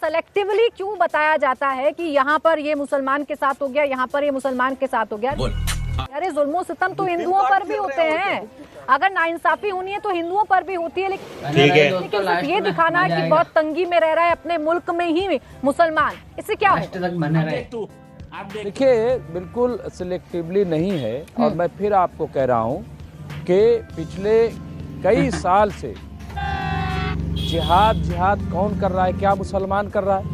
Selectively क्यों बताया जाता है कि यहाँ पर ये मुसलमान के साथ हो गया, यहाँ पर ये मुसलमान के साथ हो गया? अरे जुल्मो सितम तो हिंदुओं पर भी होते हैं। अगर नाइंसाफी होनी है तो हिंदुओं पर भी होती है, लेकिन सिर्फ ये दिखाना कि बहुत तंगी में रह रहा है अपने मुल्क में ही मुसलमान, इससे क्या हो? देखिए, बिल्कुल सिलेक्टिवली नहीं है। और मैं फिर आपको कह रहा हूँ कि पिछले कई साल से जिहाद कौन कर रहा है? क्या मुसलमान कर रहा है?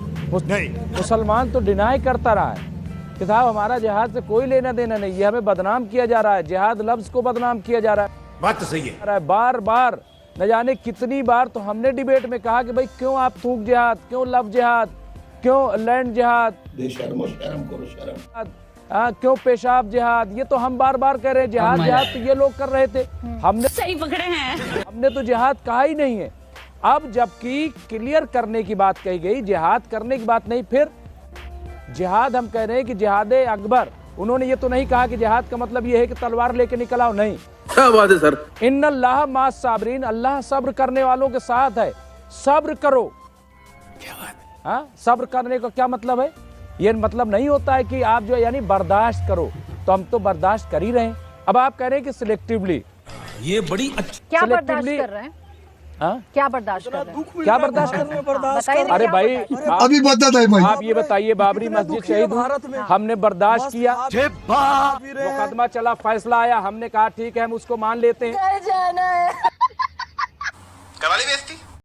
मुसलमान तो डिनाई करता रहा है कि साहब हमारा जिहाद से कोई लेना देना नहीं है, हमें बदनाम किया जा रहा है, जिहाद लफ्ज को बदनाम किया जा रहा है। बात तो सही है। बार बार न जाने कितनी बार तो हमने डिबेट में कहा कि भाई क्यों आप थूक जिहाद, क्यों लव जिहाद, क्यों लैंड जिहाद, क्यों पेशाब जिहाद, ये तो हम बार बार कह रहे हैं। जिहाद तो ये लोग कर रहे थे, हमने सही पकड़े हैं, हमने तो जिहाद कहा ही नहीं है। अब जबकि क्लियर करने की बात कही गई, जिहाद करने की बात नहीं। फिर जिहाद हम कह रहे हैं कि जिहाद अकबर, उन्होंने ये तो नहीं कहा कि जिहाद का मतलब ये है कि तलवार लेके निकल आओ, नहीं। क्या बात है सर? इन्नल्लाह मास साबरीन, अल्लाह सब्र करने वालों के साथ है, सब्र करो। क्या बात है? हाँ, सब्र करने का क्या मतलब है? ये मतलब नहीं होता है कि आप जो यानी बर्दाश्त करो, तो हम तो बर्दाश्त कर ही रहे हैं। अब आप कह रहे हैं कि सिलेक्टिवली, ये बड़ी अच्छी क्या बर्दाश्त कर रहे हैं? हाँ, क्या बर्दाश्त कर रहे हैं? क्या बर्दाश्त कर रहे हैं? अरे भाई, अभी बता है भाई, आप ये बताइए, बाबरी मस्जिद शहीद हुई, हमने बर्दाश्त किया, मुकदमा चला, फैसला आया, हमने कहा ठीक है हम उसको मान लेते हैं। करवा ली बेइज्जती।